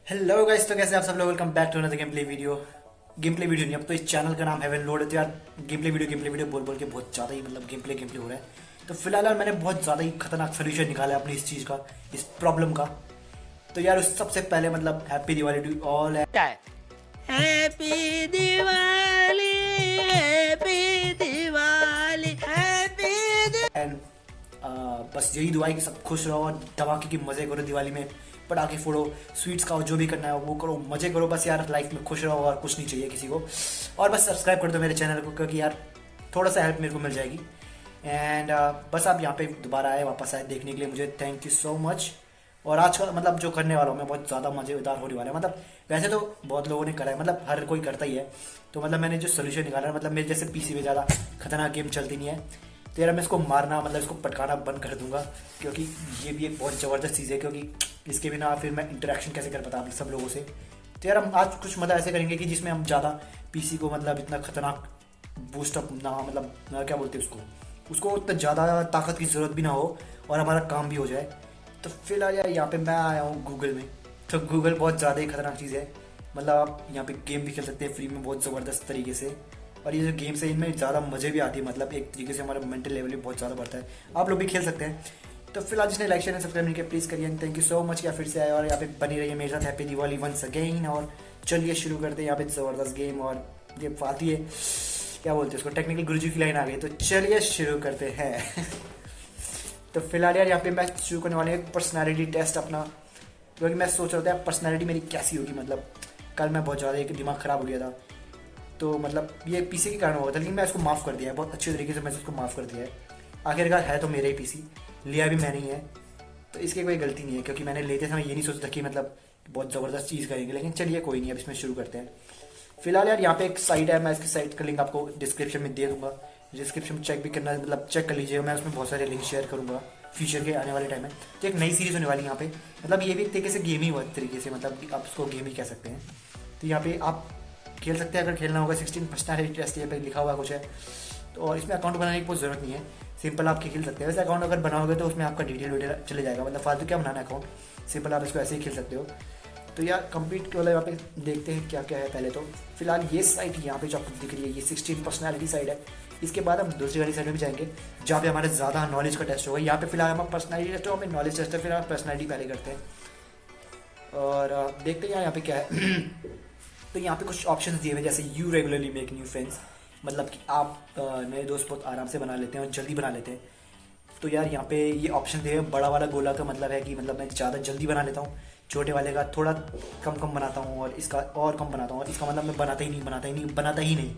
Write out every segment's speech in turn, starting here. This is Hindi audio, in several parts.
हेलो गाइस, तो कैसे आप सब लोग। Welcome back to another gameplay video नहीं, अब तो इस चैनल का नाम हेवन लोड है। तो यार गेम प्ले वीडियो बोल बोल के बहुत ज़्यादा ही मतलब गेम प्ले हो रहा है। तो फिलहाल यार मैंने बहुत ज़्यादा ही खतरनाक सोल्यूशन निकाला है अपनी इस चीज़ का, इस प्रॉब्लम का। तो यार उस सबसे पहले मतलब happy Diwali to all. Happy Diwali happy Diwali happy. And बस यही दुआ है कि सब खुश रहो और धमाके की मज़े करो दिवाली में। पटाखे फोड़ो, स्वीट्स खाओ, जो भी करना है वो करो, मज़े करो। बस यार लाइफ में खुश रहो और कुछ नहीं चाहिए किसी को। और बस सब्सक्राइब कर दो मेरे चैनल को, क्योंकि यार थोड़ा सा हेल्प मेरे को मिल जाएगी। एंड बस आप यहाँ पे दोबारा आए, वापस आए देखने के लिए, मुझे थैंक यू सो मच। और आज का मतलब जो करने वाला हूँ मैं बहुत ज़्यादा मज़ेदार होने वाला है। मतलब वैसे तो बहुत लोगों ने करा है, मतलब हर कोई करता ही है। तो मतलब मैंने जो सोल्यूशन निकाला है, मतलब मेरे जैसे पीसी में ज़्यादा खतरनाक गेम चलती नहीं है। तो यार मैं इसको मारना मतलब इसको पटकाना बंद कर दूंगा, क्योंकि ये भी एक बहुत ज़बरदस्त चीज़ है। क्योंकि इसके बिना फिर मैं इंटरेक्शन कैसे कर पाता आप सब लोगों से। तो यार हम आज कुछ मतलब ऐसे करेंगे कि जिसमें हम ज़्यादा पीसी को मतलब इतना खतरनाक बूस्टअप ना, मतलब क्या बोलते हैं उसको उतना ज़्यादा ताकत की ज़रूरत भी ना हो और हमारा काम भी हो जाए। तो फिलहाल यार यहाँ पे मैं आया हूँ गूगल में। तो गूगल बहुत ज़्यादा ही खतरनाक चीज़ है। मतलब आप यहाँ पे गेम भी खेल सकते हैं फ्री में बहुत ज़बरदस्त तरीके से। और ये जो गेम्स है इनमें ज़्यादा मज़े भी आती है, मतलब एक तरीके से हमारा मेंटल लेवल भी बहुत ज़्यादा बढ़ता है। आप लोग भी खेल सकते हैं। तो फिलहाल जिसने लाइक शेयर सब्सक्राइब नहीं किया प्लीज़ करिए। Thank you so much. या फिर से आए और यहाँ पे बनी रहिए मेरे साथ। Happy Diwali once again. और चलिए शुरू करते हैं यहाँ पे ज़बरदस्त गेम। और ये फालतू है, क्या बोलते हैं उसको, टेक्निकल गुरुजी की लाइन आ गई। तो चलिए शुरू करते हैं। तो फिलहाल यार यहाँ पे मैं शुरू करने वाले एक पर्सनैलिटी टेस्ट अपना, क्योंकि मैं सोच रहा था पर्सनैलिटी मेरी कैसी होगी। मतलब कल मैं बहुत ज़्यादा एक दिमाग ख़राब हो गया था, तो मतलब ये पीसी के कारण हुआ था। लेकिन मैं इसको माफ़ कर दिया है, बहुत अच्छे तरीके से मैं इसको माफ़ कर दिया है। आखिरकार है तो मेरा ही पीसी, लिया भी मैंने ही है। तो इसकी कोई गलती नहीं है, क्योंकि मैंने लेते समय ये नहीं सोचा था कि मतलब बहुत ज़बरदस्त चीज़ करेंगे। लेकिन चलिए कोई नहीं, अब इसमें शुरू करते हैं। फिलहाल यार यहाँ पे एक साइट है, मैं इसकी साइट का लिंक आपको डिस्क्रिप्शन में दे दूंगा। डिस्क्रिप्शन में चेक भी करना, मतलब चेक कर लीजिएगा। मैं उसमें बहुत सारे लिंक शेयर करूँगा फ्यूचर के आने वाले टाइम में। तो एक नई सीरीज़ होने वाली है यहाँ पे। मतलब ये भी एक तरीके से गेम ही हुआ एक तरीके से, मतलब आप उसको गेम ही कह सकते हैं। तो यहाँ पे आप खेल सकते हैं अगर खेलना होगा। 16 पर्सनैलिटी टेस्ट यहाँ पे लिखा हुआ कुछ है। तो और इसमें अकाउंट बनाने की कोई ज़रूरत नहीं है, सिंपल आप खेल सकते हैं। वैसे अकाउंट अगर बनाओगे तो उसमें आपका डिटेल चले जाएगा, मतलब फालतू क्या बनाना है अकाउंट, सिंपल आप इसको ऐसे ही खेल सकते हो। तो यार कंप्लीट के वाला यहाँ पे देखते हैं क्या क्या है पहले। तो फिलहाल ये साइट यहाँ पे जो आपको दिख रही है, ये 16 पर्सनैलिटी साइट है। इसके बाद हम दूसरी वाली साइड में भी जाएंगे, जहाँ पे हमारे ज़्यादा नॉलेज का टेस्ट होगा। यहाँ पे फिलहाल हमारा पर्सनैलिटी टेस्ट हो, हमें नॉलेज टेस्ट है, फिर हम पर्सनैलिटी पहले करते हैं। और देखते हैं यहाँ पे क्या है। तो यहाँ पे कुछ ऑप्शंस दिए हुए, जैसे you regularly make new friends, मतलब कि आप नए दोस्त बहुत आराम से बना लेते हैं और जल्दी बना लेते हैं। तो यार यहाँ पे ये ऑप्शन दिए हुए, बड़ा वाला गोला का मतलब है कि मतलब मैं ज़्यादा जल्दी बना लेता हूँ, छोटे वाले का थोड़ा कम कम बनाता हूँ, और इसका और कम बनाता हूँ। और इसका मतलब मैं बनाता ही नहीं।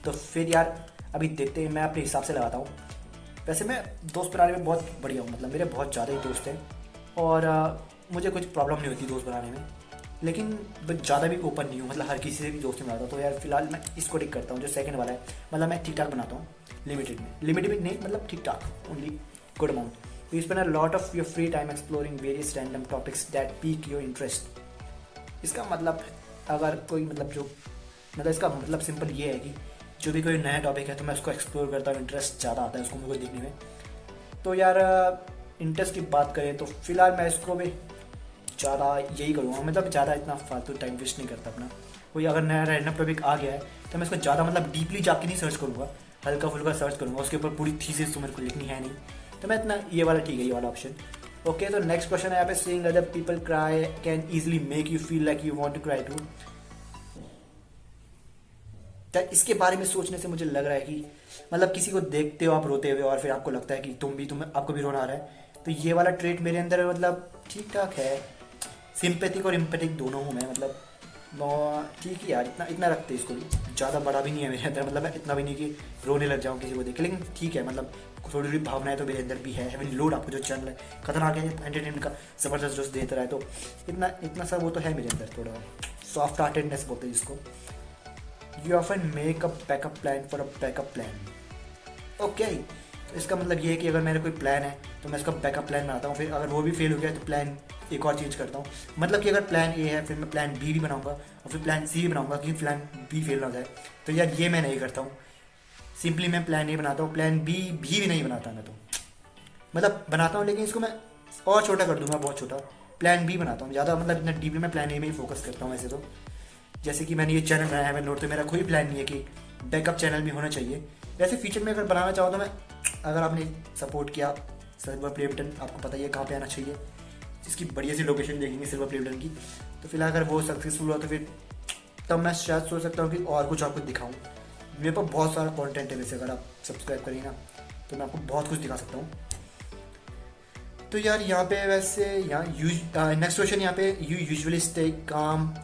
तो फिर यार अभी देखते हैं, मैं अपने हिसाब से लगाता हूँ। वैसे मैं दोस्त बनाने में बहुत बढ़िया हूँ, मतलब मेरे बहुत ज़्यादा ही दोस्त हैं। और मुझे कुछ प्रॉब्लम नहीं होती दोस्त बनाने में। लेकिन मैं ज़्यादा भी ओपन नहीं हूँ, मतलब हर किसी से भी दोस्ती बनाता हूँ। तो यार फिलहाल मैं इसको टिक करता हूँ, जो सेकंड वाला है। मतलब मैं ठीक ठाक बनाता हूँ, लिमिटेड में नहीं, मतलब ठीक ठाक, only good amount. You spend a lot of your free time exploring various random topics that peak your interest. इसका मतलब अगर कोई मतलब इसका मतलब सिंपल ये है कि जो भी कोई नया टॉपिक है तो मैं उसको एक्सप्लोर करता हूँ, इंटरेस्ट ज़्यादा आता है उसको मुझे देखने में। तो यार इंटरेस्ट की बात करें तो फिलहाल मैं इसको भी ज़्यादा यही करूँगा, मतलब ज़्यादा इतना फालतू टाइम वेस्ट नहीं करता अपना। कोई अगर नया रैंडम टॉपिक आ गया है तो मैं इसको ज़्यादा मतलब डीपली जाके नहीं सर्च करूँगा, हल्का फुल्का सर्च करूँगा, उसके ऊपर पूरी थीसिस तो मेरे को लिखनी है नहीं। तो मैं इतना ये वाला ठीक है, ये वाला ऑप्शन। ओके, तो नेक्स्ट क्वेश्चन है यहाँ पे, seeing other people cry can easily make you feel like you want to cry too. तो इसके बारे में सोचने से मुझे लग रहा है कि मतलब किसी को देखते हो आप रोते हुए और फिर आपको लगता है कि आपको भी रोना आ रहा है। तो ये वाला ट्रेट मेरे अंदर मतलब ठीक ठाक है। सिंपैथिक और इम्पैथिक दोनों हूँ मैं, मतलब ठीक है यार, इतना इतना रखते इसको भी, ज़्यादा बड़ा भी नहीं है मेरे अंदर। मतलब मैं इतना भी नहीं कि रोने लग जाऊँ किसी को देख के, लेकिन ठीक है, मतलब थोड़ी थोड़ी भावनाएं तो मेरे अंदर भी है। हेवन लोड आपको जो चैनल है खतरनाक है, एंटरटेनमेंट का ज़बरदस्त जोश देता है। तो इतना इतना सा वो तो है मेरे अंदर, थोड़ा सॉफ्ट हार्टेडनेस बोलते हैं जिसको। You often make a backup plan for a backup plan. Okay, तो इसका मतलब ये है कि अगर मेरा कोई प्लान है तो मैं इसका बैकअप प्लान बनाता हूँ, फिर अगर वो भी फेल हो गया तो प्लान एक और चेंज करता हूँ। मतलब कि अगर प्लान ए है फिर मैं प्लान बी भी बनाऊंगा और फिर प्लान सी भी बनाऊंगा कि प्लान बी फेल ना हो जाए। तो यार ये मैं नहीं करता हूँ, सिंपली मैं प्लान ए बनाता हूँ, प्लान बी भी नहीं बनाता मैं। तो मतलब बनाता हूँ लेकिन इसको मैं और छोटा कर दूंगा, बहुत छोटा, प्लान बी बनाता हूँ ज़्यादा, मतलब इतना डीपली मैं प्लान ए में ही फोकस करता हूँ वैसे तो। जैसे कि मैंने ये चैनल बनाया है नोट, तो मेरा कोई प्लान नहीं है कि बैकअप चैनल भी होना चाहिए। वैसे फ्यूचर में अगर बनाना चाहो तो मैं, अगर आपने सपोर्ट किया, सिल्वर प्ले बटन आपको पता ही है कहाँ पे आना चाहिए, जिसकी बढ़िया सी लोकेशन देखेंगे सिल्वर प्ले बटन की। तो फिलहाल अगर वो सक्सेसफुल हुआ तो फिर तब मैं शायद सोच सकता हूँ कि और कुछ आपको दिखाऊँ। मेरे पास बहुत सारा कंटेंट है वैसे, अगर आप सब्सक्राइब करेंगे ना तो मैं आपको बहुत कुछ दिखा सकता हूँ। तो यार यहाँ पे वैसे यहाँ नेक्स्ट क्वेश्चन यहाँ पे, you usually stay calm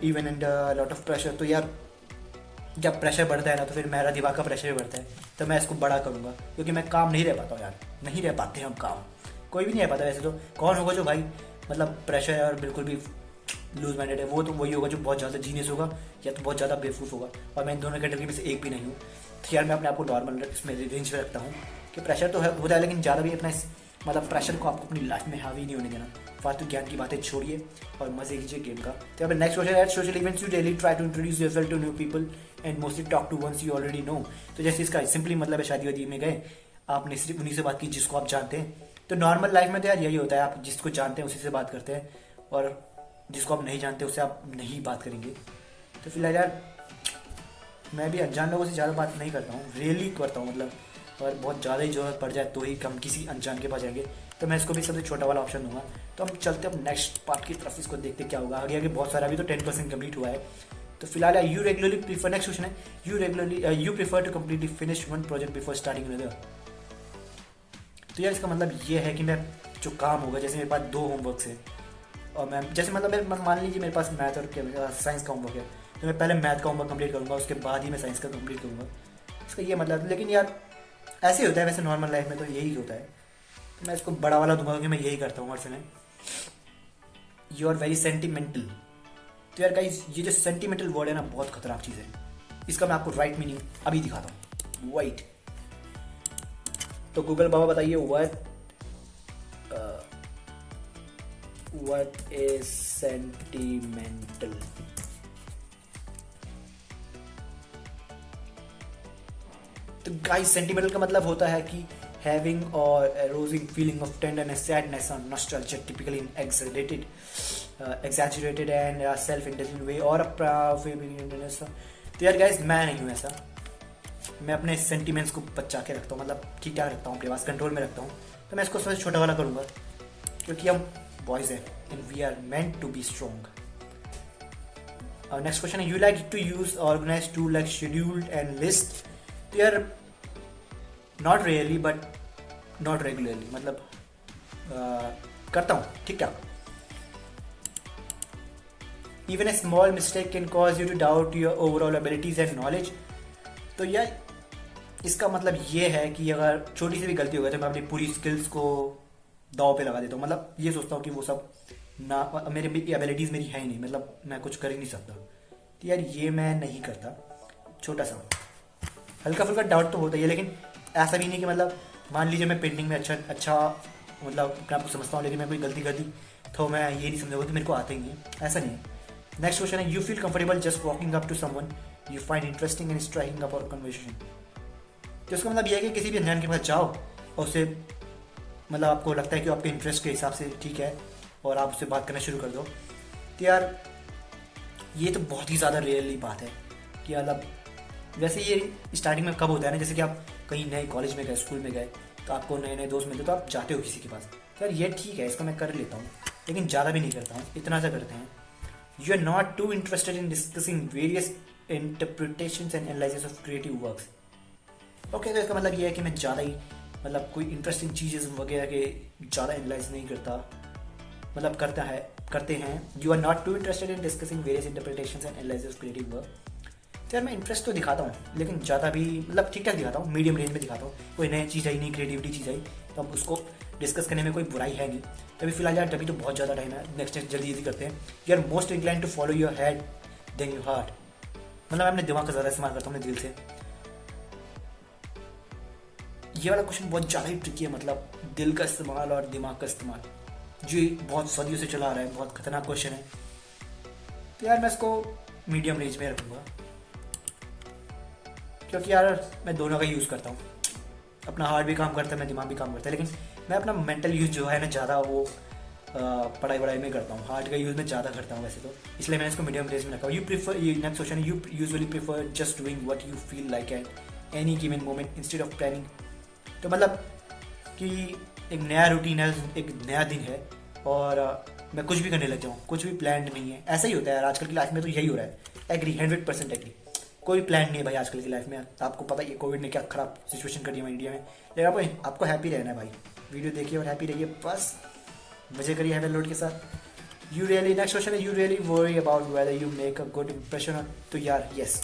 even under lot of pressure. तो यार जब प्रेशर बढ़ता है ना तो फिर मेरा दिमाग का प्रेशर भी बढ़ता है, तो मैं इसको बड़ा करूँगा, क्योंकि मैं काम नहीं रह पाता हूँ यार, नहीं रह पाते हम काम, कोई भी नहीं रह पाता वैसे तो। कौन होगा जो भाई मतलब प्रेशर है और बिल्कुल भी लूज माइंडेड है, वो तो वही होगा जो बहुत ज़्यादा जीनियस होगा या तो बहुत ज़्यादा बेवकूफ़ होगा, और मैं इन दोनों कैटेगरी में से एक भी नहीं हूँ। तो यार मैं अपने आप को नॉर्मल इसमें रेंज में रखता हूँ कि प्रेशर तो होता है, लेकिन ज़्यादा भी अपना मतलब प्रेशर को आपको अपनी लाइफ में हावी नहीं होने देना। फालतू ज्ञान की बातें छोड़िए और मजे कीजिए गेम का। तो यहाँ पे नेक्स्ट क्वेश्चन है, social events you daily try to introduce yourself to new people and mostly talk to ones you already know. तो जैसे इसका सिंपली मतलब है, शादी वादी में गए, आपने सिर्फ उन्हीं से बात की जिसको आप जानते हैं। तो नॉर्मल लाइफ में तो यार यही होता है, आप जिसको जानते हैं उसी से बात करते हैं, और जिसको आप नहीं जानते उससे आप नहीं बात करेंगे। तो फिलहाल यार मैं भी अनजान लोगों से ज़्यादा बात नहीं करता हूँ, रियली करता हूँ मतलब, और बहुत ज़्यादा ही ज़रूरत पड़ जाए तो ही हम किसी अनजान के पास जाएंगे। तो मैं इसको भी सबसे छोटा वाला ऑप्शन दूंगा। तो हम चलते अब नेक्स्ट पार्ट की तरफ, इसको देखते क्या होगा आगे। आगे बहुत सारा, अभी तो 10% कम्प्लीट हुआ है। तो फिलहाल you regularly prefer, next question है, you prefer to completely finish one project before starting another. तो यार इसका मतलब ये है कि मैं जो काम होगा, जैसे मेरे पास 2 होमवर्क्स है और मैं जैसे मतलब मान लीजिए मेरे पास मैथ और साइंस का होमवर्क है, तो मैं पहले मैथ का होमवर्क कंप्लीट करूँगा, उसके बाद ही मैं साइंस का कंप्लीट करूँगा। इसका ये मतलब, लेकिन यार ऐसे ही होता है वैसे नॉर्मल लाइफ में, तो यही होता है। तो मैं इसको बड़ा वाला दूंगा क्योंकि मैं यही करता हूँ हर समय। You are very sentimental. तो यार गाइस ये जो सेंटिमेंटल वर्ड है ना, बहुत खतरनाक चीज़ है। इसका मैं आपको राइट मीनिंग अभी दिखाता हूँ। वाइट, तो गूगल बाबा बताइए व्हाट इज सेंटिमेंटल। तो गाइस सेंटिमेंटल का मतलब होता है कि having or arousing feeling of tenderness, sadness or nostalgia, typically in exaggerated and self-indulgent way or a proud feeling। तो यार गाइस मैं नहीं हूँ ऐसा, मैं अपने सेंटिमेंट्स को बचा के रखता हूँ, मतलब ठीक ठाक रखता हूँ, अपने पास कंट्रोल में रखता हूँ। तो मैं इसको सबसे छोटा वाला करूँगा, क्योंकि हम बॉयज़ हैं and we are meant to be strong. Next question है, you like to use organize tool like scheduled and list. तो यार not really but not regularly, मतलब करता हूँ ठीक ठाक। Even a small mistake can cause you to doubt your overall abilities and knowledge. तो यार इसका मतलब ये है कि अगर छोटी सी भी गलती हो गई तो मैं अपनी पूरी स्किल्स को दाव पे लगा देता हूँ। मतलब ये सोचता हूँ कि वो सब ना, मेरी एबिलिटीज़ मेरी है ही नहीं, मतलब मैं कुछ कर ही नहीं सकता। तो यार ये मैं नहीं करता। छोटा सा हल्का फुल्का डाउट तो होता ही है, लेकिन ऐसा भी नहीं कि मतलब मान लीजिए मैं पेंटिंग में अच्छा मतलब अपने आपको समझता हूँ, लेकिन मैं कोई गलती कर दी तो मैं ये नहीं समझूंगा कि मेरे को आता ही नहीं है, ऐसा नहीं है। नेक्स्ट क्वेश्चन है, you feel comfortable just walking up to someone you find interesting and striking up और कन्वर्सेशन। तो इसका मतलब ये है कि किसी भी अनजान के पास जाओ और उससे मतलब आपको लगता है कि आपके इंटरेस्ट के हिसाब से ठीक है और आप उससे बात करना शुरू कर दो। तो यार ये तो बहुत ही ज़्यादा रेयरली बात है कि मतलब वैसे ये स्टार्टिंग में कब होता है ना, जैसे कि आप कहीं नए कॉलेज में गए, स्कूल में गए, तो आपको नए नए दोस्त मिलते तो आप जाते हो किसी के पास। तो यार ये ठीक है, इसको मैं कर लेता हूँ, लेकिन ज़्यादा भी नहीं करता हूँ, इतना सा करते हैं। You are not too interested in discussing various interpretations and analysis of creative works. Okay, तो इसका मतलब ये है कि मैं ज़्यादा ही मतलब कोई इंटरेस्टिंग चीज़ें वगैरह के ज़्यादा एनालाइज नहीं करता, मतलब करते हैं। You are not too interested in discussing various interpretations and analysis of creative work. तो यार मैं इंटरेस्ट तो दिखाता हूँ, लेकिन ज़्यादा भी मतलब ठीक ठाक दिखाता हूँ, मीडियम रेंज में दिखाता हूँ। कोई नई चीज़ आई, नई क्रिएटिविटी चीज़ आई तो हम उसको डिस्कस करने में कोई बुराई है नहीं। तभी फिलहाल यार, तभी तो बहुत ज़्यादा टाइम है, नेक्स्ट जल्दी करते हैं। You are most incline to follow your head than your heart. मतलब मैं अपने दिमाग का ज़्यादा इस्तेमाल करता हूँ, अपने दिल से। ये वाला क्वेश्चन बहुत ज़्यादा ही ट्रिकी है, मतलब दिल का इस्तेमाल और दिमाग का इस्तेमाल, जो बहुत सदियों से चला आ रहा है, बहुत खतरनाक क्वेश्चन है। तो यार मैं इसको मीडियम रेंज में रखूँगा, क्योंकि यार मैं दोनों का यूज़ करता हूँ। अपना हार्ट भी काम करता है, मैं दिमाग भी काम करता है, लेकिन मैं अपना मेंटल यूज़ जो है ना ज़्यादा वो पढ़ाई वढ़ाई में करता हूँ, हार्ड का यूज़ मैं ज़्यादा करता हूँ वैसे तो, इसलिए मैंने इसको मीडियम रेंज में रखा। You prefer, next question, you usually prefer just doing what you feel like at any given moment instead of planning. तो मतलब कि एक नया रूटीन है, एक नया दिन है और मैं कुछ भी करने लग जाऊँ, कुछ भी प्लान नहीं है। ऐसा ही होता है यार आजकल की लाइफ में, तो यही हो रहा है। Agree, 100% agree. कोई प्लान नहीं है भाई आजकल की लाइफ में। आपको पता ही है कोविड ने क्या खराब सिचुएशन कर दी है इंडिया में। लेकिन आपको हैप्पी रहना है भाई, वीडियो देखिए और हैप्पी रहिए, बस मजे करिए हेवन लोड के साथ। यू रियली, नेक्स्ट क्वेश्चन है, you really worry about whether you make a good impression. तो यार यस,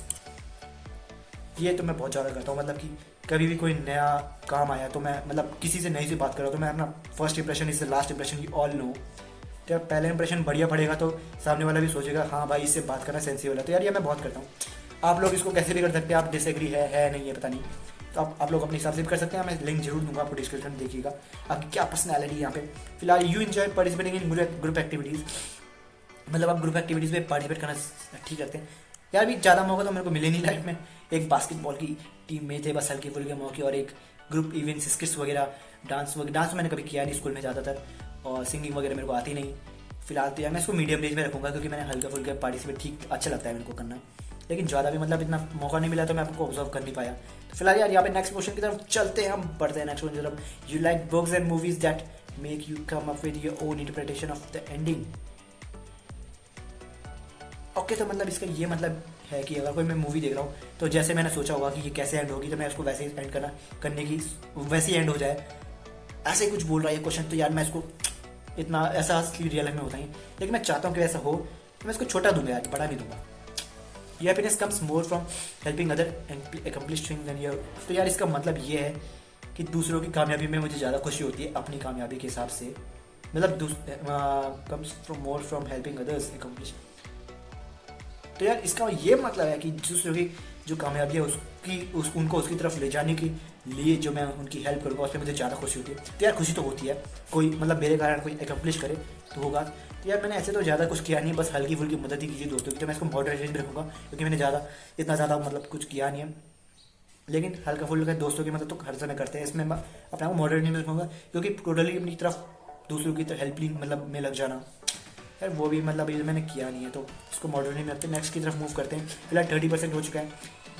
ये तो मैं बहुत ज़्यादा करता हूँ। मतलब कि कभी भी कोई नया काम आया तो मैं मतलब किसी से नई से बात कर रहा हूँ तो मैं अपना first impression is the last impression, you all know. तो पहला इंप्रेशन बढ़िया पड़ेगा तो सामने वाला भी सोचेगा हाँ भाई इससे बात करना सेंसिबल है। तो यार ये मैं बहुत करता हूँ। आप लोग इसको कैसे भी कर सकते हैं, आप डिसएग्री है नहीं है पता नहीं, तो आप लोग अपने हिसाब से भी कर सकते हैं। मैं लिंक जरूर दूंगा आपको डिस्क्रिप्शन में, देखिएगा आपकी क्या पर्सनैलिटी यहाँ पे। फिलहाल you enjoy participating in group activities, मतलब आप ग्रुप एक्टिविटीज़ में पार्टिसिपेट करना ठीक करते हैं। यार भी ज़्यादा मौका तो मेरे को मिले नहीं लाइफ में। एक बास्केटबॉल की टीम में थे बस हल्के फुल्के मौके, और एक ग्रुप इवेंट्स, स्किट्स वगैरह, डांस मैंने कभी किया नहीं स्कूल में ज़्यादातर, और सिंगिंग वगैरह मेरे को आती नहीं। फिलहाल तो यार मैं इसको मीडियम रेंज में रखूँगा क्योंकि मैंने हल्का फुल्का पार्टिसिपेट ठीक अच्छा लगता है मेरे को करना, लेकिन ज़्यादा भी मतलब इतना मौका नहीं मिला तो मैं आपको ऑब्जर्व कर नहीं पाया। तो फिलहाल यार यहाँ पे नेक्स्ट क्वेश्चन की तरफ चलते हैं, हम बढ़ते हैं नेक्स्ट क्वेश्चन की तरफ। You like books and movies that make you come up with your own interpretation of the ending. Okay, तो मतलब इसका ये मतलब है कि अगर कोई मैं मूवी देख रहा हूँ तो जैसे मैंने सोचा होगा कि ये कैसे एंड होगी तो मैं उसको वैसे ही एंड करने की वैसे ही एंड हो जाए, ऐसे ही कुछ बोल रहा है ये क्वेश्चन। तो यार मैं इसको इतना ऐसा रियल लाइफ में होता ही, लेकिन मैं चाहता हूँ कि ऐसा हो तो मैं इसको छोटा दूंगा यार, बड़ा नहीं दूंगा। ये happiness comes more from helping other and accomplish things than your. तो यार इसका मतलब ये है कि दूसरों की कामयाबी में मुझे ज़्यादा खुशी होती है अपनी कामयाबी के हिसाब से। मतलब comes from more from helping others accomplish. तो यार इसका ये मतलब है कि दूसरों की जो कामयाबी है उनको उसकी तरफ ले जाने के लिए जो मैं उनकी हेल्प करूँगा उसमें मुझे ज़्यादा खुशी होती है। तो यार खुशी तो होती है, कोई मतलब मेरे कारण कोई अकम्प्लिश करे तो होगा। तो यार मैंने ऐसे तो ज़्यादा कुछ किया नहीं, बस हल्की फुल्की मदद ही कीजिए दोस्तों की, तो मैं इसको मॉडरेट रेंज में रखूँगा क्योंकि मैंने इतना ज़्यादा मतलब कुछ किया नहीं है, लेकिन हल्का फुल्का दोस्तों की मदद तो हर समय करते हैं। इसमें मैं अपने को मॉडरेट रेंज में रखूँगा क्योंकि टोटली अपनी तरफ दूसरों की तरफ हेल्पिंग मतलब में लग जाना यार वो भी मतलब ये मैंने किया नहीं है, तो इसको मॉडल नहीं रखते। नेक्स्ट की तरफ मूव करते हैं। फिलहाल 30% हो चुका है।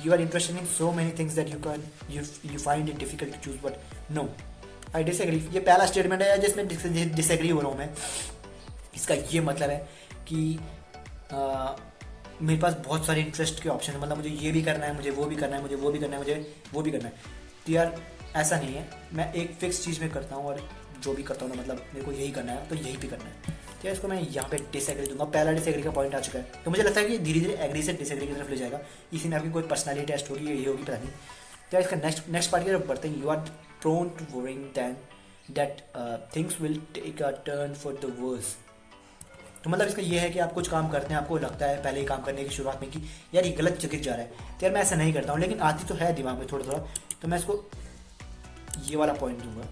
You are interested in so many things that you find it difficult to choose but no I disagree. ये पहला स्टेटमेंट है जिसमें डिसएग्री हो रहा हूँ मैं। इसका ये मतलब है कि मेरे पास बहुत सारे इंटरेस्ट के ऑप्शन है, मतलब मुझे ये भी करना है, मुझे वो भी करना है, मुझे वो भी करना है, मुझे वो भी करना है। तो यार ऐसा नहीं है, मैं एक फिक्स चीज़ में करता हूँ और जो भी करता हूँ ना मतलब मेरे को यही करना है तो यही भी करना है। तो इसको मैं यहाँ पे डिसएग्री दूंगा। पहला डिसएग्री का पॉइंट आ चुका है, तो मुझे लगता है कि धीरे धीरे एग्री से डिसएग्री की तरफ ले जाएगा। इसी में आपकी कोई पर्सनैलिटी टेस्ट होगी, ये होगी पता नहीं। तो इसका नेक्स्ट पार्ट की तरफ बढ़ते हैं। You are prone to worrying that things will take a turn for the worse. तो मतलब इसका ये है कि आप कुछ काम करते हैं, आपको लगता है पहले ही काम करने की शुरुआत में कि यार ये गलत जगह जा रहा है। तो यार मैं ऐसा नहीं करता हूँ, लेकिन आती तो है दिमाग में थोड़ा थोड़ा, तो मैं इसको ये वाला पॉइंट दूंगा।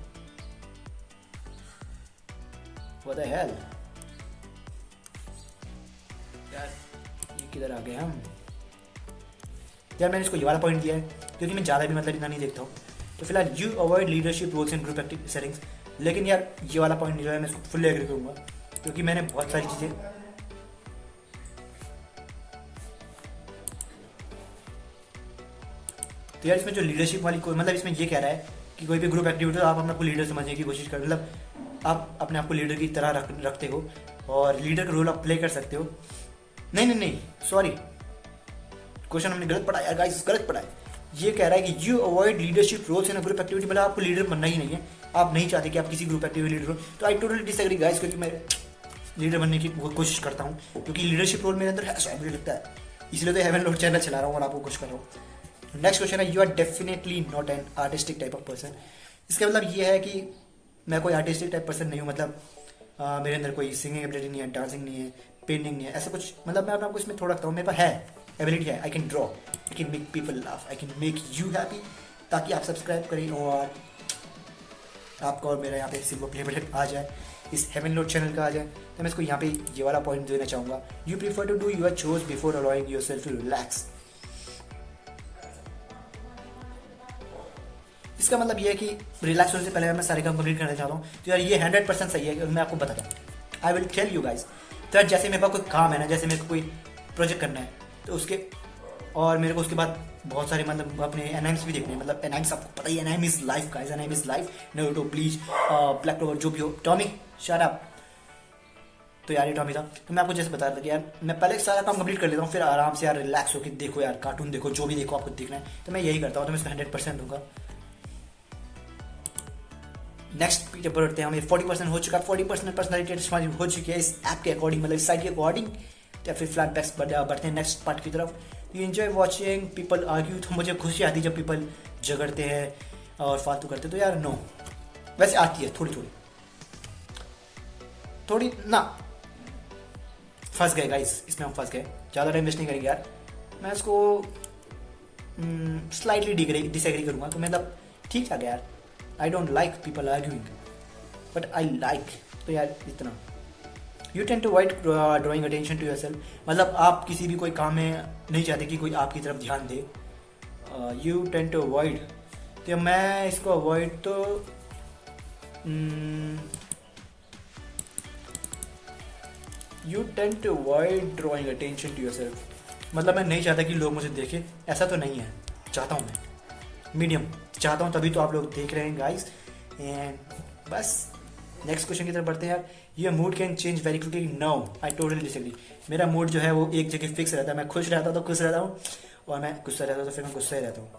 What the hell? यार ये किधर आ गए हम। यार मैंने इसको ये वाला पॉइंट दिया है क्योंकि मैं ज़्यादा भी मतलब इतना नहीं देखता हूँ। तो फिलहाल you avoid leadership roles in group active settings, लेकिन यार ये वाला पॉइंट जो है मैं इसको फुल्ली एग्री करूँगा क्योंकि मैंने बहुत सारी चीज़ें तो यार इसमें जो लीडरशिप वाली कोई मतलब इसमें ये कह रहा है कि कोई भी ग्रुप एक्टिविटी आप अपने को लीडर समझने की कोशिश कर, मतलब आप अपने आप को लीडर की तरह रखते हो और लीडर का रोल आप प्ले कर सकते हो। नहीं सॉरी, क्वेश्चन हमने गलत पढ़ा यार गाइस, गलत पढ़ा है। ये कह रहा है कि you avoid leadership roles in group activity, मतलब आपको लीडर बनना ही नहीं है, आप नहीं चाहते कि आप किसी ग्रुप एक्टिविटी लीडर हो। तो आई टोटली डिसएग्री गाइस, क्योंकि मैं लीडर बनने की कोशिश करता हूँ क्योंकि लीडरशिप रोल मेरे अंदर है, ऐसा मुझे लगता है, इसलिए तो हेवन लोड चैनल चला रहा हूँ और आपको खुश कर रहा हूँ। नेक्स्ट क्वेश्चन है, you are definitely not an artistic type of person. इसका मतलब ये है कि मैं कोई आर्टिस्टिक टाइप पर्सन नहीं हूँ, मतलब मेरे अंदर कोई सिंगिंग एबिलिटी नहीं है, डांसिंग नहीं है, पेंटिंग नहीं है, ऐसा कुछ, मतलब मैं अपने आपको इसमें थोड़ा रखता हूँ। मेरे पास है एबिलिटी है, I can draw, I can make people laugh, I can make you happy, ताकि आप सब्सक्राइब करें और आपका और मेरा यहाँ पे सिल्वर प्ले बटन आ जाए, इस हेवन लोड चैनल का आ जाए। तो मैं इसको यहाँ पे ये वाला पॉइंट देना चाहूँगा। You prefer to do your चोज before allowing yourself to relax. इसका मतलब ये है कि रिलैक्स होने से पहले मैं सारे काम कंप्लीट करना चाहता हूँ। तो यार ये 100% सही है, मैं आपको बताता हूँ। I will tell you guys. तो यार जैसे मेरे पास कोई काम है ना, जैसे मेरे को कोई प्रोजेक्ट करना है तो उसके और मेरे को उसके बाद बहुत सारे मतलब अपने एनाइम्स भी देखने हैं। मतलब एनाइम्स आपको पता ही, anime is life guys, anime is life. Naruto, Bleach, Black Clover, जो भी हो, टॉमी शट अप। तो यार ये टॉमी था। तो मैं आपको जैसे बता रहा था कि यार मैं पहले सारा काम कंप्लीट कर लेता हूँ, फिर आराम से यार रिलैक्स होकर देखो यार, कार्टून देखो, जो भी देखो आपको देखना है, तो मैं यही करता हूँ। तो मैं इसका 100% दूंगा। नेक्स्ट पेपर पढ़ते हैं हमें। 40% हो चुका है, 40% पर्सनैलिटी टेस्ट हमारी हो चुकी है इस ऐप के अकॉर्डिंग, मतलब इस साइट के अकॉर्डिंग। या फिर फ्लैट बैक्स बढ़ते हैं नेक्स्ट पार्ट की तरफ। You enjoy watching people argue. तो मुझे खुशी आती है जब पीपल झगड़ते हैं और फालतू करते हैं। तो यार नो, वैसे आती है थोड़ी थोड़ी ना। फंस गए गाइस, इसमें हम फंस गए। ज़्यादा टाइम वेस्ट नहीं करेंगे यार। मैं इसको स्लाइटली डिसएग्री करूँगा। तो मतलब ठीक ठाक है यार। I don't like people arguing but I like. तो यार इतना। You tend to avoid drawing attention to yourself. मतलब आप किसी भी कोई काम में नहीं चाहते कि कोई आपकी तरफ ध्यान दे। यू टेंड टू अवॉइड, तो मैं इसको अवॉइड तो you tend to avoid drawing attention to yourself. मतलब मैं नहीं चाहता कि लोग मुझे देखें, ऐसा तो नहीं है। चाहता हूँ मैं मीडियम चाहता हूँ, तभी तो आप लोग देख रहे हैं गाइस। एंड बस नेक्स्ट क्वेश्चन की तरफ बढ़ते हैं यार। Your mood can change very quickly. No, I totally disagree. मेरा मूड जो है वो एक जगह फिक्स रहता है। मैं खुश रहता तो खुश रहता हूँ, और मैं गुस्सा रहता तो फिर मैं गुस्सा ही रहता हूँ।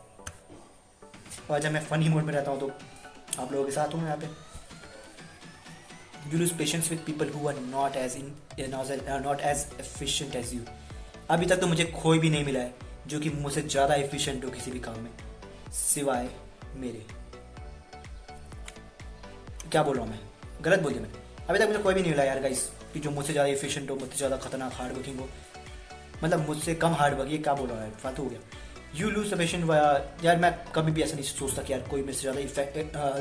और जब मैं फनी मूड में रहता हूँ तो आप लोगों के साथ हूँ यहाँ पे। You lose patience with people who are not as efficient as you. अभी तक तो मुझे कोई भी नहीं मिला है जो कि मुझसे ज़्यादा एफिशिएंट हो किसी भी काम में, सिवाय मेरे। क्या बोल रहा हूँ मैं, गलत बोल दिया मैंने। अभी तक मुझे कोई भी नहीं मिला यार गाइस कि जो मुझसे ज़्यादा एफिशिएंट हो, मुझसे ज़्यादा खतरनाक हार्ड वर्किंग हो। मतलब मुझसे कम हार्ड वर्क। ये क्या बोल रहा है, फालतू हो गया। You lose sufficient. यार मैं कभी भी ऐसा नहीं सोचता कि यार कोई मेरे से ज़्यादा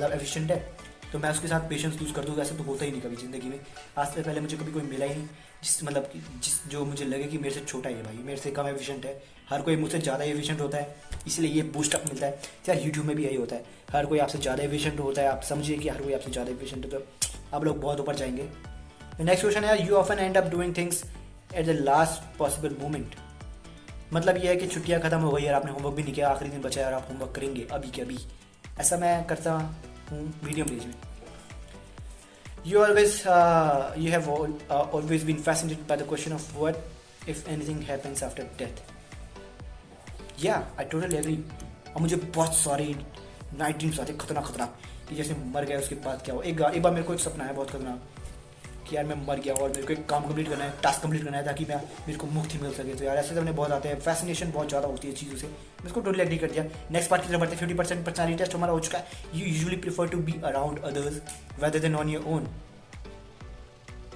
एफिशिएंट है तो मैं उसके साथ पेशेंस लूज कर दूँ। ऐसा तो होता ही नहीं कभी ज़िंदगी में। आज से पहले मुझे कभी कोई मिला ही नहीं जिस जो मुझे लगे कि मेरे से छोटा ही है भाई, मेरे से कम एफिशिएंट है। हर कोई मुझसे ज़्यादा एफिशिएंट होता है, इसलिए ये बूस्टअप मिलता है। यार यूट्यूब में भी यही होता है, हर कोई आपसे ज़्यादा एफिशिएंट होता है। आप समझिए कि हर कोई आपसे ज़्यादा एफिशिएंट है तो आप लोग बहुत ऊपर जाएंगे। नेक्स्ट क्वेश्चन है, you often and up doing things at the last possible moment. मतलब ये है कि छुट्टियाँ खत्म हो गई यार, आपने होमवर्क भी नहीं किया, आखिरी दिन बचा यार, आप होमवर्क करेंगे अभी के अभी। ऐसा मैं करता हूँ मीडियम रेंज में। You have always been fascinated by the question of what if anything happens after death. Yeah, I totally agree. और मुझे बहुत सारी नाइट ड्रीम्स आते खतरनाक कि जैसे मर गया उसके बाद क्या हो। एक बार मेरे को एक सपना है बहुत खतरनाक कि यार मैं मर गया और मेरे को एक काम कंप्लीट करना है, टास्क कंप्लीट करना है ताकि मेरे को मुक्ति मिल सके। तो यार ऐसे सपने बहुत आते हैं, फैसिनेशन बहुत ज़्यादा होती है चीज़ों से। मैं इसको टोटली एग्री कर दिया। नेक्स्ट पार्ट की तरफ बढ़ते हैं। 50% पर्सनैलिटी टेस्ट हमारा हो चुका है। You usually prefer to be around others rather than on your own.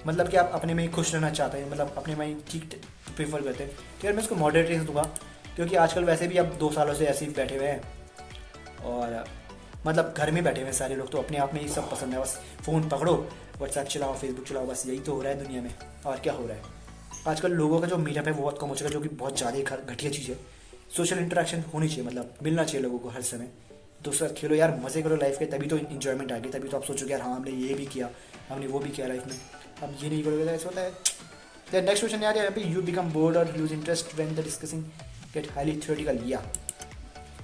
मतलब कि आप अपने में ही खुश रहना चाहते हैं, मतलब अपने में ही ठीक प्रीफर करते हैं। तो यार मैं इसको मॉडरेट रेंज दूंगा, क्योंकि आजकल वैसे भी अब 2 सालों से ऐसे ही बैठे हुए हैं और मतलब घर में बैठे हुए हैं सारे लोग, तो अपने आप में ही सब पसंद है। बस फ़ोन पकड़ो, व्हाट्सएप चलाओ, फेसबुक चलाओ, बस यही तो हो रहा है दुनिया में। और क्या हो रहा है आजकल, लोगों का जो मीटअप है वो बहुत कम हो चुका है, जो कि बहुत ज़्यादा घटिया चीज़ है। सोशल इंटरेक्शन होनी चाहिए, मतलब मिलना चाहिए लोगों को हर समय। दोस्तों खेलो यार, मज़े करो लाइफ के, तभी तो इन्जॉयमेंट आएगी, तभी तो आप सोचोगे यार हाँ हमने ये भी किया, हमने वो भी किया लाइफ में। अब ये नहीं करोगे तो ऐसा होता है। तो नेक्स्ट क्वेश्चन यार, यहाँ पे यू बिकम बोर्ड और lose interest when the discussing get highly theoretical. या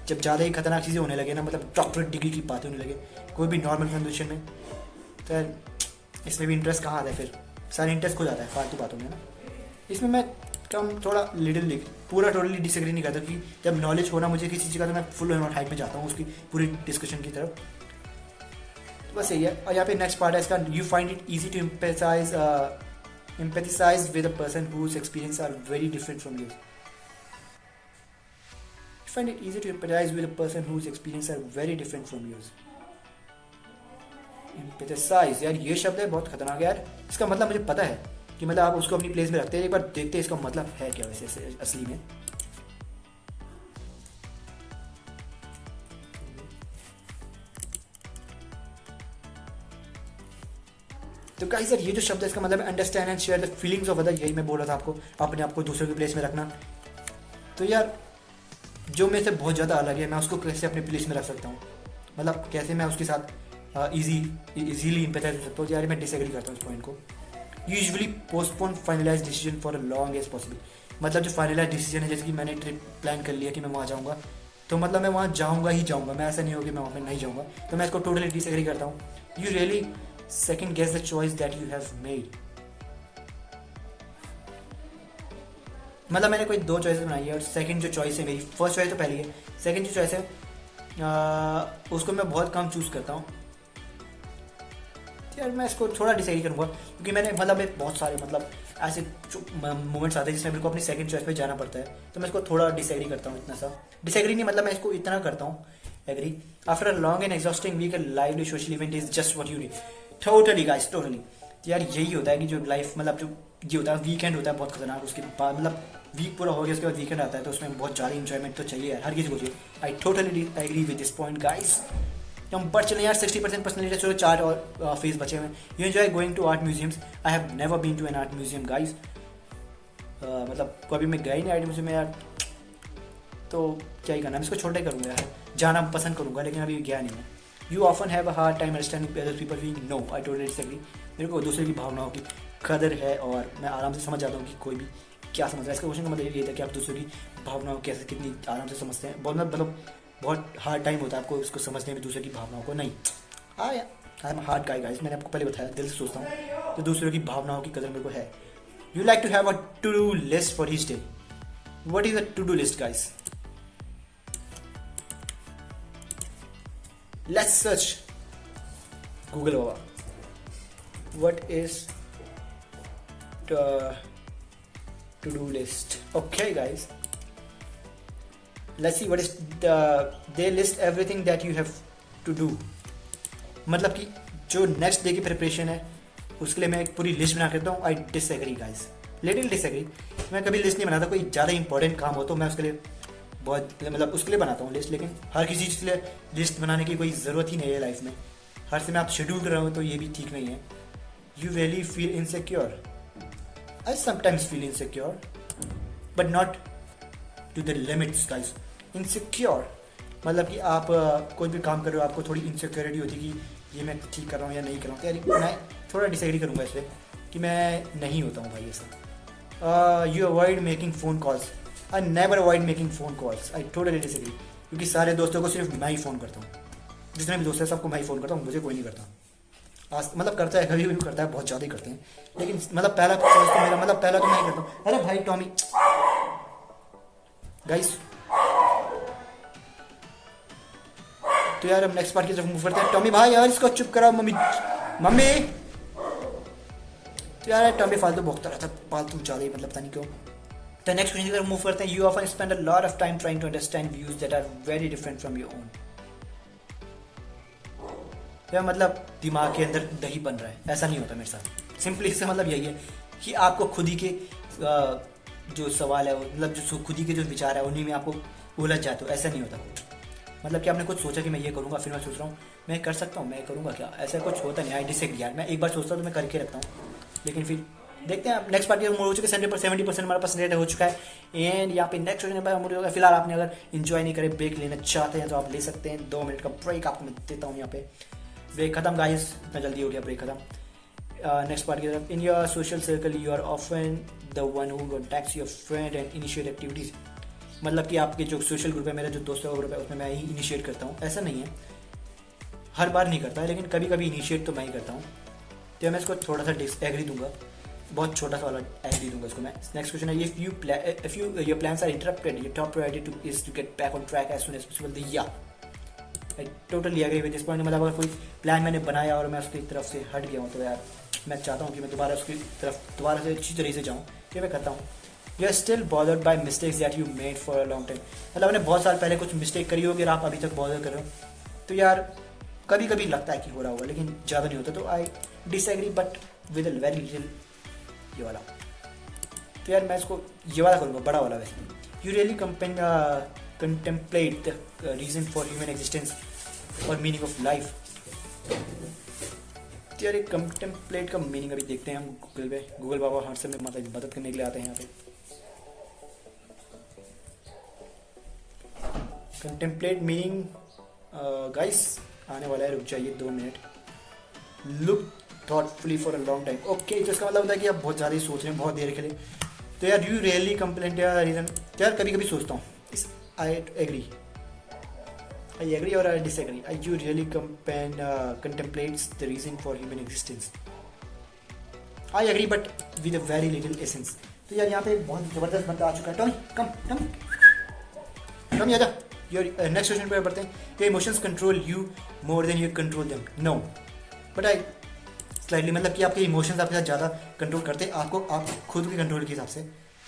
जब ज़्यादा ही खतरनाक चीज़ें होने लगे ना, मतलब डॉक्टरेट डिग्री की बातें होने लगे कोई भी नॉर्मल कन्वर्सेशन में, तो यार इसमें भी इंटरेस्ट कहाँ आता है, फिर सारा इंटरेस्ट खो जाता है फालतू बातों में ना। इसमें मैं कम थोड़ा लिटिल पूरा टोटली डिसएग्री नहीं करता कि जब नॉलेज होना मुझे किसी चीज़ का तो मैं फुल हाइट में जाता हूँ उसकी पूरी डिस्कशन की तरफ। तो बस यही है। और यहाँ पे नेक्स्ट पार्ट है इसका, you find it easy to empathise with a person whose experience are very different from yours. You find it easy to empathize with a person whose experiences are very different from yours. Empathize, यार ये शब्द है बहुत खतरनाक यार। इसका मतलब मुझे पता है कि मतलब आप उसको अपनी प्लेस में रखते हैं, एक बार देखते हैं इसका मतलब है क्या वैसे असली में। तो गाइस यार ये जो शब्द है इसका मतलब understand and share the feelings of other. यही मैं बोल रहा था आपको, अपने आप को दूसरे की प्लेस में रखना। तो यार जो मेरे से बहुत ज़्यादा अलग है, मैं उसको कैसे अपने प्लेस में रख सकता हूँ, मतलब कैसे मैं उसके साथ इजीली एम्पैथाइज हो सकता हूँ। यार मैं डिसएग्री करता हूँ इस पॉइंट को। Usually postpone finalise decision for long as possible. मतलब जो फाइनलाइज डिसीजन है, जैसे कि मैंने ट्रिप प्लान कर लिया कि मैं वहाँ जाऊँगा, तो मतलब मैं वहाँ जाऊँगा ही जाऊँगा, मैं ऐसा नहीं होगा कि मैं वहाँ पर नहीं जाऊँगा। तो मैं इसको टोटली डिसएग्री करता हूँ। You really second guess the choice that you have made. मतलब मैंने कोई 2 चॉइस बनाई है और सेकंड जो चॉइस है मेरी, फर्स्ट चॉइस तो पहली है, सेकंड जो चॉइस है उसको मैं बहुत कम चूज़ करता हूँ। यार मैं इसको थोड़ा डिसाइड करूँगा, क्योंकि मैंने मतलब एक बहुत सारे मतलब ऐसे मोमेंट्स आते हैं जिसमें मेरे को अपनी सेकंड चॉइस पे जाना पड़ता है। तो मैं इसको थोड़ा डिसएग्री करता हूँ, इतना सा डिसएग्री नहीं, मतलब मैं इसको इतना करता हूँ agree. After a long and exhausting week, lively social event is just what you need. Totally guys, totally. यार यही होता है कि जो लाइफ मतलब जो ये होता है, वीकेंड होता है बहुत खतरनाक, उसके बाद मतलब वीक पूरा हो गया, उसके बाद वीकेंड आता है, तो उसमें बहुत ज़्यादा इंजॉयमेंट तो चाहिए यार, हर किसी को चाहिए। I totally agree with this point guys. तो हम बढ़ चले यार 60% पर्सनलिटी, चलो 4 और फेज बचे हुए। You enjoy going to art museums. I have never been to an art museum guys. मतलब कभी मैं गया ही नहीं आर्ट म्यूजियम में यार, तो क्या ही करना, मैं इसको छोटा ही करूँगा यार, जाना पसंद करूँगा, लेकिन अभी गया नहीं मैं। You often have a hard time understanding other people feeling. No, I totally disagree. मेरे को दूसरे की भावनाओं की कदर है और मैं आराम से समझ जाता हूँ कि कोई भी क्या समझ रहा है। इसका क्वेश्चन का मतलब ये था कि आप दूसरों की भावनाओं कैसे कितनी आराम से समझते हैं। बहुत मतलब बहुत हार्ड टाइम होता है आपको उसको समझने में, दूसरे की भावनाओं को। नहीं, I am hard guy guys, मैंने आपको पहले बताया, दिल से सोचता हूँ, तो दूसरों की भावनाओं की कदर मेरे को है। You like to have a to do list for each day. What is a to do list guys? Let's search Google बाबा, what is to do list. Okay guys, let's see what is they list everything that you have to do। मतलब कि जो नेक्स्ट डे की प्रिपरेशन है उसके लिए मैं एक पूरी लिस्ट बना करता हूँ। I disagree guys, little disagree. मैं कभी लिस्ट नहीं बनाता, कोई ज़्यादा इंपॉर्टेंट काम हो तो मैं उसके लिए बहुत मतलब उसके लिए बनाता हूँ लिस्ट, लेकिन हर किसी चीज़ के लिए लिस्ट बनाने की कोई ज़रूरत ही नहीं है लाइफ में। हर समय आप शेड्यूल कर रहे हो तो ये भी ठीक नहीं है। You really feel insecure. I sometimes feel insecure, but not to the limits, guys. Insecure मतलब कि आप कोई भी काम कर रहे हो, आपको थोड़ी इनसिक्योरिटी होती है कि ये मैं ठीक कर रहा हूँ या नहीं कर रहा हूँ। तो मैं थोड़ा डिसएग्री करूँगा इस पर कि मैं नहीं होता हूँ भाई ऐसा। You avoid making phone calls. I never avoid making phone calls. I totally disagree, क्योंकि सारे दोस्तों को सिर्फ मैं ही फ़ोन करता हूँ। जितने भी दोस्त हैं सबको मैं ही फ़ोन करता हूँ, मुझे कोई नहीं करता। मतलब करता है, कभी कभी करता है, बहुत ज़्यादा ही करते हैं, लेकिन मतलब पहला चॉइस तो मेरा मतलब पहला तो मैं ही करता हूँ। अरे भाई टॉमी गाइस, तो यार हम नेक्स्ट पार्ट की तरफ मूव करते हैं। टॉमी भाई यार इसको चुप कराओ, मम्मी मम्मी। तो यार टॉमी फालतू भोगता रहता है, फालतू ज़्यादा ही मतलब पता नहीं क्यों। तो नेक्स्ट क्वेश्चन की तरफ मूव करते हैं। You often spend a lot of time trying to understand views that are very different from your own. या मतलब दिमाग के अंदर दही बन रहा है, ऐसा नहीं होता मेरे साथ। सिंपली इससे मतलब यही है कि आपको खुद ही के जो सवाल है, मतलब जो खुद ही के जो विचार है उन्हीं में आपको उलझ जाते हो। ऐसा नहीं होता, मतलब कि आपने कुछ सोचा कि मैं ये करूँगा, फिर मैं सोच रहा हूँ मैं कर सकता हूँ, मैं करूँगा क्या, ऐसा कुछ होता नहीं। आई डिसएग्री यार, मैं एक बार सोचता हूँ तो मैं करके रखता हूँ, लेकिन फिर देखते हैं। नेक्स्ट पार्ट मोड हो चुका है, 70% हमारा परसेंटेज हो चुका है। एंड यहाँ पे नेक्स्ट मोड होगा। फिलहाल आपने अगर इन्जॉय नहीं करे, ब्रेक लेना चाहते हैं तो आप ले सकते हैं। 2 मिनट का ब्रेक आपको मैं देता हूँ। यहाँ पे ब्रेक खत्म गाइस, इतना जल्दी हो गया ब्रेक खत्म। नेक्स्ट पार्ट की तरफ। In your social circle you are often the one who contacts your friend and initiate activities. मतलब कि आपके जो सोशल ग्रुप है, मेरा जो दोस्तों का ग्रुप है, उसमें मैं ही इनिशिएट करता हूँ। ऐसा नहीं है, हर बार नहीं करता है, लेकिन कभी कभी इनिशिएट तो मैं ही करता हूँ। तो मैं इसको थोड़ा सा डिसएग्री दूंगा, बहुत छोटा सा वाला एग्री दूंगा इसको मैं। नेक्स्ट क्वेश्चन है, if you your plans are interrupted, your top priority is to get back on track as soon as possible. Yeah I totally agree with this point. मतलब अगर कोई प्लान मैंने बनाया और मैं उसकी तरफ से हट गया हूँ तो यार मैं चाहता हूँ कि मैं दोबारा उसकी तरफ दोबारा से अच्छी तरीके से जाऊँ, ये मैं करता हूँ। You are still bothered by mistakes that you made for a long time. मतलब मैंने बहुत साल पहले कुछ मिस्टेक करी होगी और आप अभी तक बॉदर कर रहे हो, तो यार कभी कभी लगता है कि हो रहा होगा, लेकिन ज़्यादा नहीं होता। तो I disagree but with a very little ये वाला। तो यार मैं इसको ये वाला करूँगा, बड़ा वाला। वैसे you really contemplate the reason for human existence और meaning of life। तो यार एक कंटेम्पलेट का मीनिंग अभी देखते हैं हम गूगल पे। गूगल बाबा हर समय मदद करने के लिए आते हैं यहाँ पे। कंटेम्पलेट मीनिंग गाइस आने वाला है, रुक जाइए 2 minute. Look thoughtfully for a long time. Okay, तो इसका मतलब होता है कि आप बहुत ज़्यादा ही सोच रहे हैं बहुत देर के लिए. तो यार you really complain या reason. तो यार कभी कभी सोचता हूँ. I agree. I agree or I disagree. You really contemplates the reason for human existence. I agree but with a very little essence. तो यार यहाँ पे बहुत ज़बरदस्त बंदा आ चुका है. टॉमी कम यादा. योर नेक्स्ट क्वेश्चन पे बढ़ते हैं. Your emotions control you more than you control them. No but I slightly, मतलब कि आपके इमोशंस आपके साथ ज़्यादा कंट्रोल करते हैं आपको, आप खुद के कंट्रोल के हिसाब से.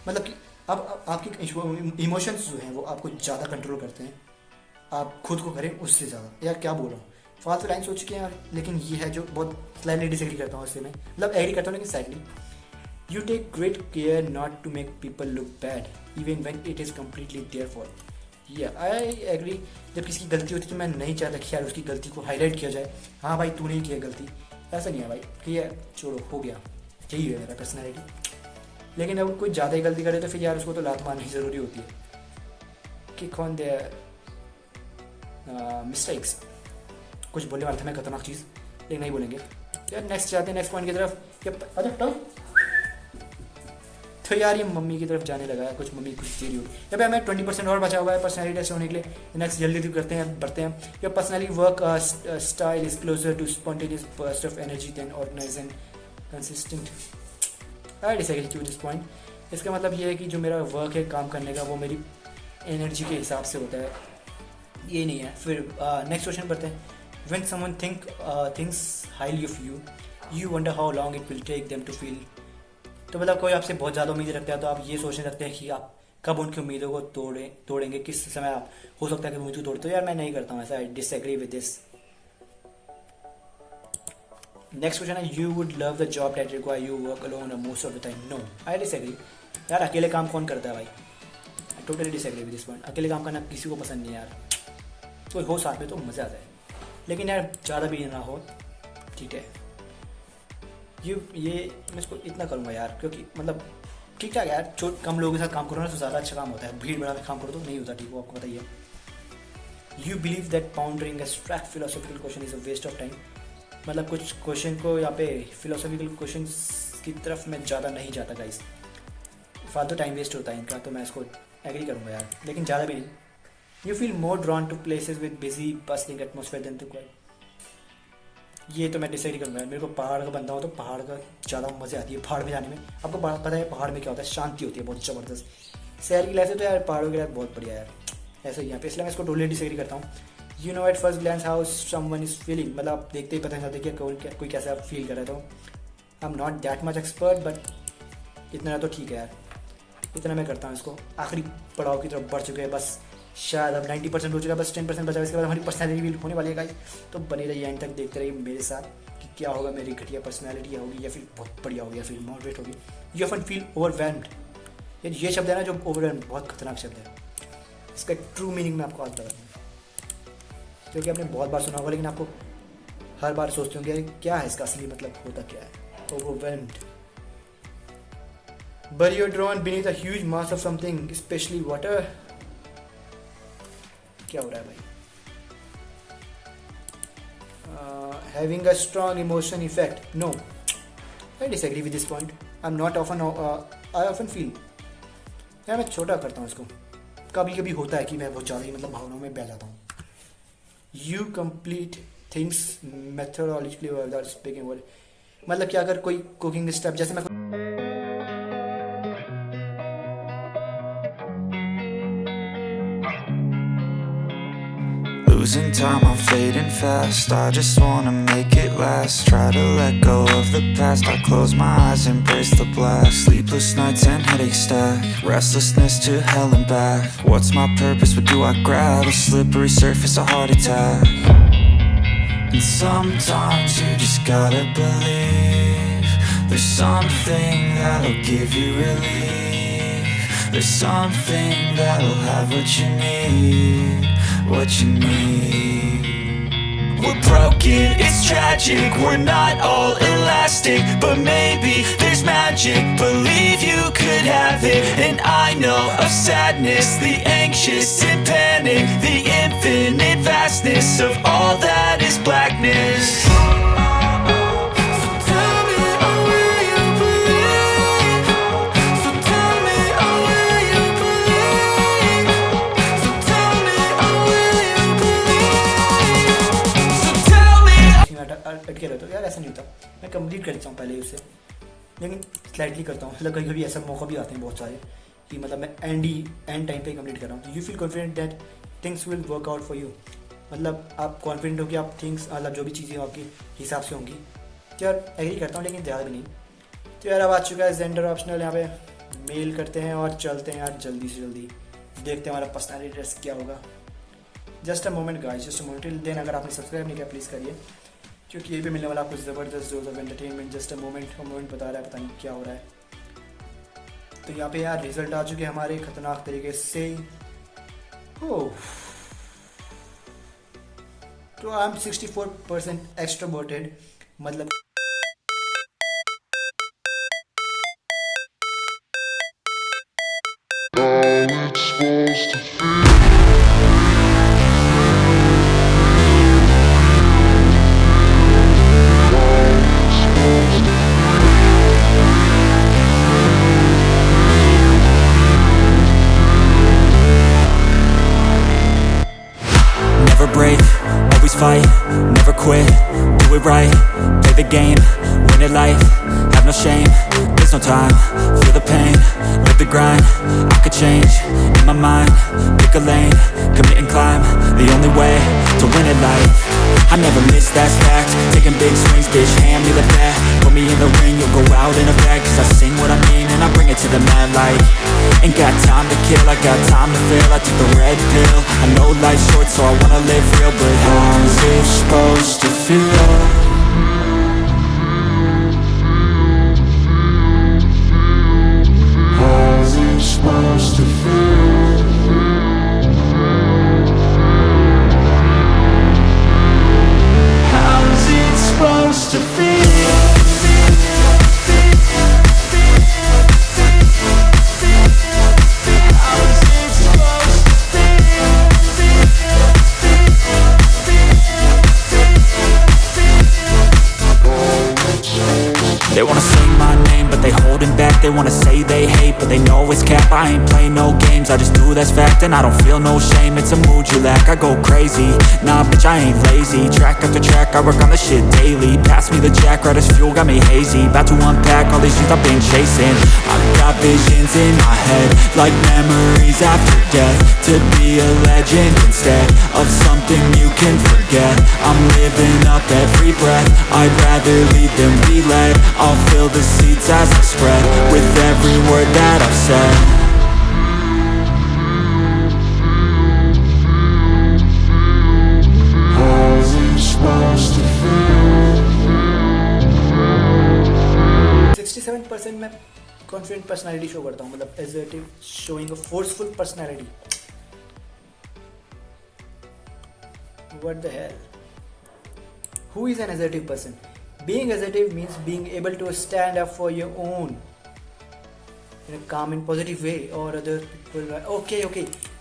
मतलब कि आप आपकी इमोशंस जो हैं वो आपको ज़्यादा कंट्रोल करते हैं आप खुद को करें उससे ज़्यादा. यार क्या बोल रहा हूँ, फालतू लाइन सोच के यार. लेकिन ये है जो बहुत स्लाइटली डिसएग्री करता हूँ इससे मैं, मतलब एग्री करता हूँ लेकिन slightly. You take great care not to make people look bad, even when it is completely their fault. Yeah, I agree. जब किसी की गलती होती है तो मैं नहीं चाहता कि यार उसकी गलती को हाईलाइट किया जाए. हाँ भाई तूने ही किया गलती, ऐसा नहीं है भाई कि यार छोड़ो हो गया, यही है मेरा पर्सनैलिटी. लेकिन अगर कोई ज़्यादा ही गलती करे तो फिर यार उसको तो लात मारनी ज़रूरी होती है. Kick on the mistakes. कुछ बोलने वाला था मैं खतरनाक चीज़, लेकिन नहीं बोलेंगे यार. नेक्स्ट जाते हैं नेक्स्ट पॉइंट की तरफ. अच्छा तो यार ये मम्मी की तरफ जाने लगा है. कुछ मम्मी कुछ दे रही होगी. या भाई हमें 20% और बचा हुआ है पर्सनैलिटी टेस्ट होने के लिए. नेक्स्ट जल्दी करते हैं बढ़ते हैं. Your personality work style is closer to spontaneous burst of energy than organise and consistent. I disagree to this point. इसका मतलब ये है कि जो मेरा वर्क है काम करने का वो मेरी एनर्जी के हिसाब से होता है, ये नहीं है. फिर नेक्स्ट क्वेश्चन पढ़ते हैं. When someone thinks highly of you, you wonder how long it will take them to feel. तो मतलब कोई आपसे बहुत ज़्यादा उम्मीद रखता है तो आप ये सोचने लगते हैं कि आप कब उनकी उम्मीदों को तोड़ेंगे, किस समय आप हो सकता है कि उम्मीद को तोड़. तो यार मैं नहीं करता हूँ ऐसा. I disagree with this. Next question है. You would love the job that require you work alone most of the time. No, I disagree. यार अकेले काम कौन करता है भाई. I totally disagree with this point. अकेले काम करना किसी को पसंद नहीं है यार. कोई हो साथ में तो मज़ा आता है, लेकिन यार ज़्यादा भी ना हो, ठीक है. ये मैं इसको इतना करूँगा यार क्योंकि मतलब ठीक ठाक यार. कम लोगों के साथ काम करो ना तो ज़्यादा अच्छा काम होता है. भीड़ भड़ा में काम करो तो नहीं होता. ठीक है, आपको बताइए. You believe that pondering abstract philosophical question is a waste of time. मतलब कुछ क्वेश्चन को यहाँ पे फिलोसॉफिकल क्वेश्चन की तरफ मैं ज़्यादा नहीं जाता गाइस. फालतू टाइम वेस्ट होता है इनका. तो मैं इसको एग्री करूँगा यार, लेकिन ज़्यादा भी नहीं. You feel more drawn to places with busy bustling atmosphere than to quiet. ये तो मैं डिसाइड करूँगा. मेरे को पहाड़ का बंदा हो तो पहाड़ का ज़्यादा मज़े आती है पहाड़ में जाने में. आपको पता है पहाड़ में क्या होता है, शांति होती है बहुत ज़बरदस्त. शहर की लाइफ से तो यार पहाड़ों की लाइफ बहुत बढ़िया यार. ऐसा ही यहाँ पे, इसलिए मैं इसको टोटली डिसाइड करता हूँ. You know at first glance how someone is feeling. मतलब आप देखते ही पता चलता है कि कोई कैसे आप फील कर रहे. तो I am not that much expert but इतना तो ठीक है यार. इतना मैं करता हूँ. इसको आखिरी पड़ाव की तरफ बढ़ चुके हैं. बस शायद अब 90% हो चुका है, बस 10% बचा. इसके बाद हमारी पर्सनैलिटी भी होने वाली है गाइस. तो बने रहिए एंड तक, देखते रहिए मेरे साथ कि क्या होगा. मेरी घटिया पर्सनैलिटी होगी या फिर बहुत बढ़िया होगी या फिर मॉडरेट होगी. You often feel overwhelmed. ये शब्द है ना जो ओवरवेल्म्ड, बहुत खतरनाक शब्द है. इसका ट्रू मीनिंग मैं आपको आज बताता हूँ क्योंकि आपने बहुत बार सुना होगा, लेकिन आपको हर बार सोचते होंगे क्या है इसका असली मतलब, होता क्या है. Overwhelmed. But you're drawn beneath a huge mass of something, especially water. क्या हो रहा है भाई. Having a strong emotion effect. No, I disagree with this point. I'm not often. I often feel. यार मैं छोटा करता हूँ इसको. कभी कभी होता है कि मैं बहुत ज़्यादा ही मतलब भावनाओं में बह जाता हूँ. You complete things methodologically without speaking word. मतलब कि अगर कोई कुकिंग स्टेप जैसे मैं Losing time, I'm fading fast. I just wanna make it last. Try to let go of the past. I close my eyes, embrace the blast. Sleepless nights and headaches stack. Restlessness to hell and back. What's my purpose? What do I grab? A slippery surface, a heart attack. And sometimes you just gotta believe there's something that'll give you relief. There's something that'll have what you need. What you need. We're broken, it's tragic. We're not all elastic, but maybe there's magic. Believe you could have it. And I know of sadness, the anxious and panic, the infinite vastness of all that is blackness. लेकिन स्लाइटली करता हूँ, मतलब कभी कभी ऐसा मौका भी आते हैं बहुत सारे कि मतलब मैं एंड टाइम पे कंप्लीट कर रहा हूँ। तो you feel confident that things will work out for you, मतलब आप कॉन्फिडेंट हो कि आप थिंग्स मतलब जो भी चीज़ें आपके हिसाब से होंगी। तो यार एग्री करता हूँ लेकिन ज़्यादा भी नहीं। तो यार अब आ चुका है जेंडर ऑप्शनल, यहाँ पे मेल करते हैं और चलते हैं यार जल्दी से जल्दी, देखते हैं हमारा पर्सनैलिटी टेस्ट क्या होगा। Just a moment guys, just a moment. Till then अगर आपने सब्सक्राइब नहीं किया प्लीज़ करिए, क्योंकि यही पे मिलने वाला आपको ज़बरदस्त dose of entertainment. Just a moment बता रहा है, पता नहीं क्या हो रहा है। तो यहाँ पे यार रिजल्ट आ चुके हैं हमारे खतरनाक तरीके से। हो तो आई एम 64% एक्सट्रोवर्टेड, मतलब Never break, always fight, never quit, do it right, play the game, win it life, have no shame, there's no time, feel the pain, live the grind, I could change, in my mind, pick a lane, commit and climb, the only way to win it life, I never miss, that's fact, taking big swings, bitch, hand me the bat, put me in the ring, you'll go out in a bag, cause I sing what I mean and I bring it to the mad light, ain't got time to kill, I got time to feel, I took the red pill, I know life's short so I wanna live real, but how's it supposed to feel? How's it supposed to feel? How's it supposed to feel? They wanna say my name, but they holding back. They wanna say they hate, but they know it's cap. I ain't play no games, I just do that's fact. And I don't feel no shame, it's a mood you lack. I go crazy, nah bitch I ain't lazy. Track after track, I work on the shit daily. Pass me the jack, right as fuel, got me hazy. About to unpack all these things I've been chasing. I've got visions in my head, like memories after death. To be a legend instead of something you can forget. I'm living up every breath, I'd rather lead than be led. I'll fill the seats as I spread, with every word that I've said. How's it supposed to feel? 67% में कॉन्फिडेंट पर्सनैलिटी शो करता हूँ, मतलब assertive, showing a forceful personality. What the hell? Who is an assertive person? Being assertive means being able to stand up for your own in a calm and positive way, or other people. Okay.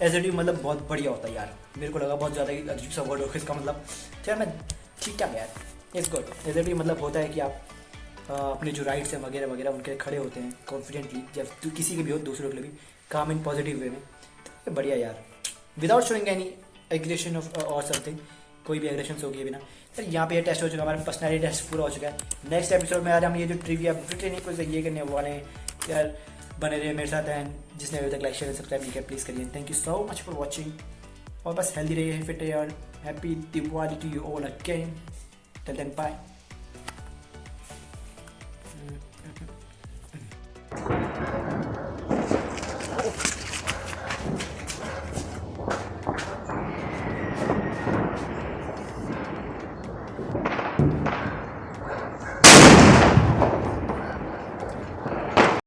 Assertive मतलब बहुत बढ़िया होता है यार, मेरे को लगा बहुत ज़्यादा अजीब सा वर्ड होगा इसका मतलब। यार मैं ठीक ठाक यार, इट्स गुड। assertive मतलब होता है कि आप अपने जो राइट्स हैं वगैरह वगैरह उनके खड़े होते हैं कॉन्फिडेंटली, जब किसी के भी हो, दूसरों के लिए भी, काम इन पॉजिटिव वे में। तो बढ़िया यार, without showing any aggression of और समथिंग, कोई भी एग्रेशन हो गया बिना। सर यहाँ पे ये टेस्ट हो चुका है, हमारा पर्सनैलिटी टेस्ट पूरा हो चुका है। नेक्स्ट एपिसोड में आज हम ये जो ट्रिविया ब्रिटेन को ये करने वाले हैं यार, बने रहे मेरे साथ। एंड जिसने अभी तक लाइक शेयर सब्सक्राइब नहीं किया प्लीज़ करिए। Thank you so much for watching, और बस हेल्दी रहिए, फिट रहिए, और happy Diwali to you all again. Till then bye.